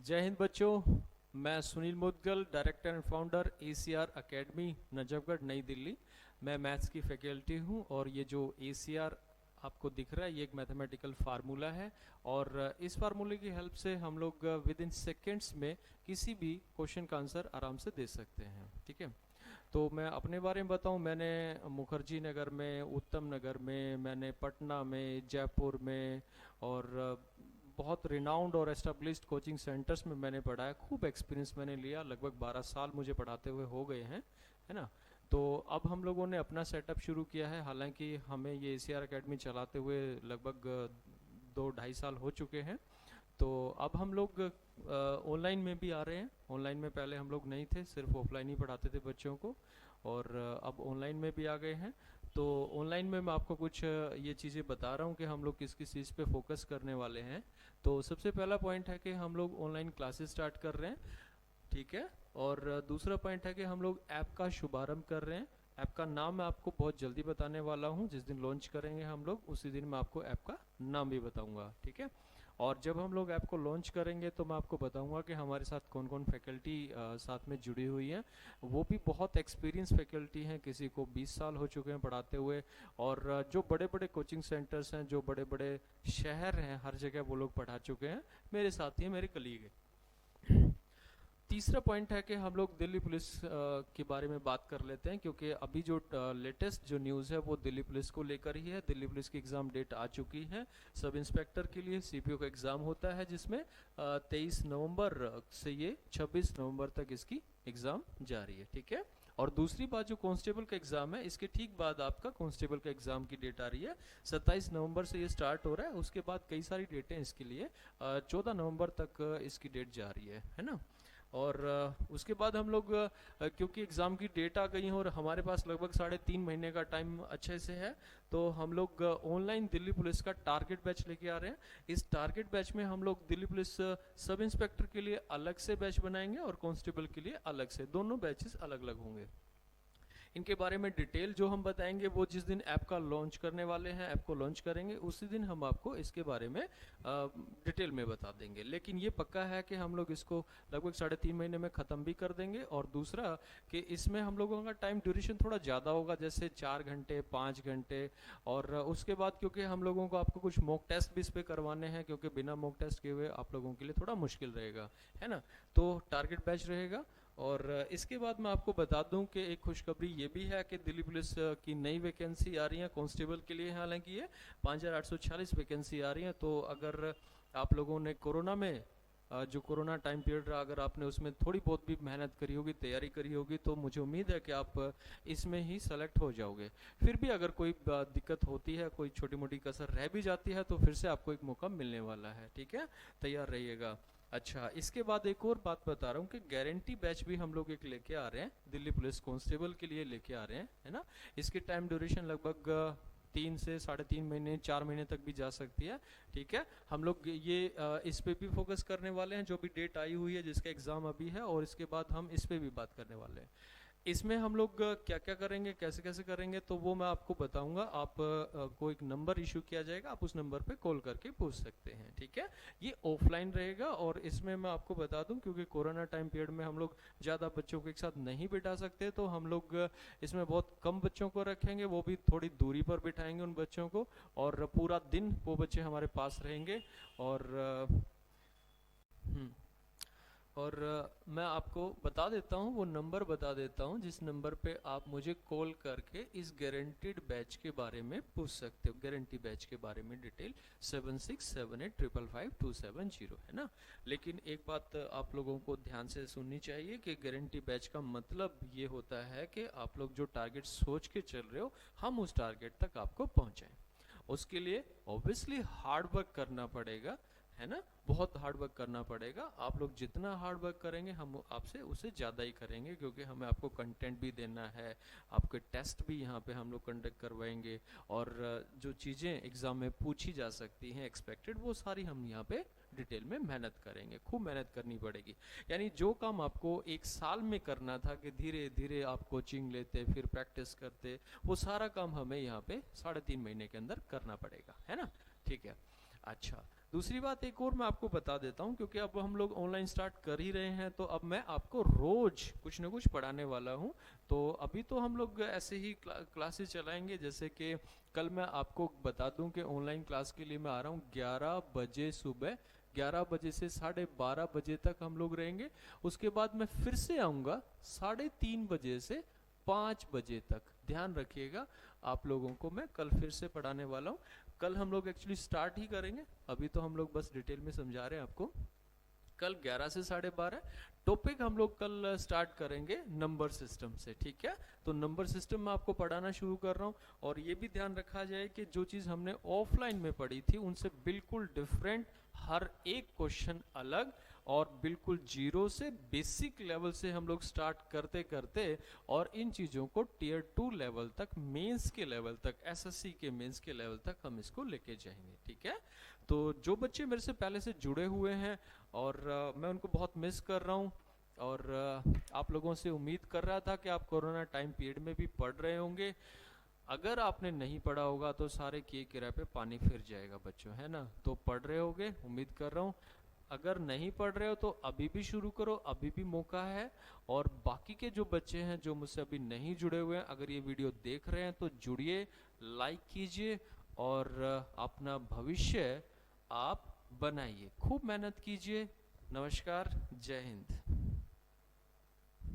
जय हिंद बच्चों। मैं Sunil Mudgal, director and founder ACR academy Najafgarh नई दिल्ली। मैं मैथ्स की फैकल्टी हूं और ये जो ACR आपको दिख रहा है ये एक मैथमेटिकल फार्मूला है। और इस फार्मूले की हेल्प से हम लोग विद इन सेकेंड्स में किसी भी क्वेश्चन का आंसर आराम से दे सकते हैं। ठीक है, तो मैं अपने बारे में बताऊं। मैंने मुखर्जी नगर में, उत्तम नगर में, मैंने पटना में, जयपुर में और बहुत रिनाउंड और एस्टेब्लिश्ड कोचिंग सेंटर्स में मैंने पढ़ा है। खूब एक्सपीरियंस मैंने लिया, लगभग 12 साल मुझे पढ़ाते हुए हो गए हैं, है ना। तो अब हम लोगों ने अपना सेटअप शुरू किया है। हालांकि हमें ये ACR एकेडमी चलाते हुए लगभग 2-2.5 साल हो चुके हैं। तो अब हम लोग ऑनलाइन में भी आ रहे हैं। ऑनलाइन में पहले हम लोग नहीं थे, सिर्फ ऑफलाइन ही पढ़ाते थे बच्चों को, और अब ऑनलाइन में भी आ गए हैं। तो ऑनलाइन में मैं आपको कुछ ये चीज़ें बता रहा हूँ कि हम लोग किस किस चीज़ पे फोकस करने वाले हैं। तो सबसे पहला पॉइंट है कि हम लोग ऑनलाइन क्लासेस स्टार्ट कर रहे हैं। ठीक है। और दूसरा पॉइंट है कि हम लोग ऐप का शुभारंभ कर रहे हैं। ऐप का नाम मैं आपको बहुत जल्दी बताने वाला हूँ। जिस दिन लॉन्च करेंगे हम लोग उसी दिन मैं आपको ऐप का नाम भी बताऊंगा। ठीक है। और जब हम लोग ऐप को लॉन्च करेंगे तो मैं आपको बताऊंगा कि हमारे साथ कौन कौन फैकल्टी साथ में जुड़ी हुई है। वो भी बहुत एक्सपीरियंस फैकल्टी हैं, किसी को 20 साल हो चुके हैं पढ़ाते हुए। और जो बड़े बड़े कोचिंग सेंटर्स हैं, जो बड़े बड़े शहर हैं, हर जगह वो लोग पढ़ा चुके हैं। मेरे साथी हैं, मेरे कलीग हैं। तीसरा पॉइंट है कि हम लोग दिल्ली पुलिस के बारे में बात कर लेते हैं, क्योंकि अभी जो लेटेस्ट जो न्यूज़ है वो दिल्ली पुलिस को लेकर ही है। दिल्ली पुलिस की एग्ज़ाम डेट आ चुकी है। सब इंस्पेक्टर के लिए CPO का एग्ज़ाम होता है, जिसमें 23 नवंबर से ये 26 नवंबर तक इसकी एग्ज़ाम जारी है। ठीक है। और दूसरी बात, जो कांस्टेबल का एग्ज़ाम है, इसके ठीक बाद आपका कांस्टेबल का एग्ज़ाम की डेट आ रही है। 27 नवंबर से ये स्टार्ट हो रहा है। उसके बाद कई सारी डेटें इसके लिए 14 नवंबर तक इसकी डेट जारी है ना। और उसके बाद हम लोग क्योंकि एग्ज़ाम की डेट आ गई है और हमारे पास लगभग 3.5 महीने का टाइम अच्छे से है, तो हम लोग ऑनलाइन दिल्ली पुलिस का टारगेट बैच लेके आ रहे हैं। इस टारगेट बैच में हम लोग दिल्ली पुलिस सब इंस्पेक्टर के लिए अलग से बैच बनाएंगे और कांस्टेबल के लिए अलग से, दोनों बैचेस अलग अलग होंगे। इनके बारे में डिटेल जो हम बताएंगे वो जिस दिन ऐप का लॉन्च करने वाले हैं, ऐप को लॉन्च करेंगे उसी दिन हम आपको इसके बारे में डिटेल में बता देंगे। लेकिन ये पक्का है कि हम लोग इसको लगभग 3.5 महीने में ख़त्म भी कर देंगे। और दूसरा कि इसमें हम लोगों का टाइम ड्यूरेशन थोड़ा ज़्यादा होगा, जैसे 4 घंटे 5 घंटे। और उसके बाद क्योंकि हम लोगों को आपको कुछ मॉक टेस्ट भी इस पर करवाने हैं, क्योंकि बिना मॉक टेस्ट किए हुए आप लोगों के लिए थोड़ा मुश्किल रहेगा, है ना। तो टारगेट बैच रहेगा। और इसके बाद मैं आपको बता दूं कि एक खुशखबरी ये भी है कि दिल्ली पुलिस की नई वैकेंसी आ रही है कांस्टेबल के लिए। हालांकि ये 5,846 वैकेंसी आ रही है। तो अगर आप लोगों ने कोरोना में जो कोरोना टाइम पीरियड रहा, अगर आपने उसमें थोड़ी बहुत भी मेहनत करी होगी, तैयारी करी होगी, तो मुझे उम्मीद है कि आप इसमें ही सेलेक्ट हो जाओगे। फिर भी अगर कोई दिक्कत होती है, कोई छोटी मोटी कसर रह भी जाती है, तो फिर से आपको एक मौका मिलने वाला है। ठीक है, तैयार रहिएगा। अच्छा, इसके बाद एक और बात बता रहा हूँ कि गारंटी बैच भी हम लोग एक लेके आ रहे हैं, दिल्ली पुलिस कांस्टेबल के लिए लेके आ रहे हैं, है ना। इसकी टाइम ड्यूरेशन लगभग 3 से 3.5 महीने 4 महीने तक भी जा सकती है। ठीक है। हम लोग ये इस पे भी फोकस करने वाले हैं, जो भी डेट आई हुई है जिसका एग्ज़ाम अभी है, और इसके बाद हम इस पे भी बात करने वाले हैं। इसमें हम लोग क्या क्या करेंगे, कैसे कैसे करेंगे, तो वो मैं आपको बताऊंगा। आप को एक नंबर इशू किया जाएगा, आप उस नंबर पे कॉल करके पूछ सकते हैं। ठीक है। ये ऑफलाइन रहेगा। और इसमें मैं आपको बता दूं, क्योंकि कोरोना टाइम पीरियड में हम लोग ज़्यादा बच्चों को एक साथ नहीं बिठा सकते, तो हम लोग इसमें बहुत कम बच्चों को रखेंगे, वो भी थोड़ी दूरी पर बिठाएंगे उन बच्चों को। और पूरा दिन वो बच्चे हमारे पास रहेंगे। और हम्म और मैं आपको बता देता हूँ, वो नंबर बता देता हूँ जिस नंबर पे आप मुझे कॉल करके इस गारंटीड बैच के बारे में पूछ सकते हो। गारंटी बैच के बारे में डिटेल 7678555270 है ना। लेकिन एक बात आप लोगों को ध्यान से सुननी चाहिए कि गारंटी बैच का मतलब ये होता है कि आप लोग जो टारगेट सोच के चल रहे हो, हम उस टारगेट तक आपको पहुँचाएं। उसके लिए ऑब्वियसली हार्ड वर्क करना पड़ेगा, है ना। बहुत हार्ड वर्क करना पड़ेगा। आप लोग जितना हार्ड वर्क करेंगे हम आपसे उससे ज़्यादा ही करेंगे, क्योंकि हमें आपको कंटेंट भी देना है, आपके टेस्ट भी यहाँ पे हम लोग कंडक्ट करवाएंगे। और जो चीज़ें एग्ज़ाम में पूछी जा सकती हैं एक्सपेक्टेड, वो सारी हम यहाँ पे डिटेल में मेहनत करेंगे। खूब मेहनत करनी पड़ेगी। यानी जो काम आपको 1 साल में करना था कि धीरे धीरे आप कोचिंग लेते फिर प्रैक्टिस करते, वो सारा काम हमें यहाँ पे 3.5 महीने के अंदर करना पड़ेगा, है ना। ठीक है। अच्छा, दूसरी बात एक और मैं आपको बता देता हूँ, क्योंकि अब हम लोग ऑनलाइन स्टार्ट कर ही रहे हैं, तो अब मैं आपको रोज कुछ ना कुछ पढ़ाने वाला हूँ। तो अभी तो हम लोग ऐसे ही क्लासेस चलाएंगे, जैसे कि कल मैं आपको बता दूं कि ऑनलाइन क्लास के लिए मैं आ रहा हूँ 11 बजे सुबह, 11 बजे से 12:30 बजे तक हम लोग रहेंगे। उसके बाद मैं फिर से आऊँगा 3:30 बजे से 5 बजे तक। ध्यान रखिएगा, आप लोगों को मैं कल फिर से पढ़ाने वाला हूँ। कल हम लोग एक्चुअली स्टार्ट ही करेंगे, अभी तो हम लोग बस डिटेल में समझा रहे हैं आपको। कल 11 से 12:30 टॉपिक हम लोग कल स्टार्ट करेंगे नंबर सिस्टम से, ठीक है। तो नंबर सिस्टम में आपको पढ़ाना शुरू कर रहा हूँ। और ये भी ध्यान रखा जाए कि जो चीज़ हमने ऑफलाइन में पढ़ी थी उनसे बिल्कुल डिफरेंट, हर एक क्वेश्चन अलग, और बिल्कुल जीरो से बेसिक लेवल से हम लोग स्टार्ट करते करते और इन चीज़ों को टियर 2 लेवल तक, मेंस के लेवल तक, एसएससी के मेंस के लेवल तक हम इसको लेके जाएंगे, ठीक है। तो जो बच्चे मेरे से पहले से जुड़े हुए हैं और मैं उनको बहुत मिस कर रहा हूँ, और आप लोगों से उम्मीद कर रहा था कि आप कोरोना टाइम पीरियड में भी पढ़ रहे होंगे। अगर आपने नहीं पढ़ा होगा तो सारे किए किराए पे पानी फिर जाएगा बच्चों, है ना। तो पढ़ रहे होगे, उम्मीद कर रहा हूँ। अगर नहीं पढ़ रहे हो तो अभी भी शुरू करो, अभी भी मौका है। और बाकी के जो बच्चे हैं जो मुझसे अभी नहीं जुड़े हुए हैं, अगर ये वीडियो देख रहे हैं तो जुड़िए, लाइक कीजिए और अपना भविष्य आप बनाइए, खूब मेहनत कीजिए। नमस्कार, जय हिंद।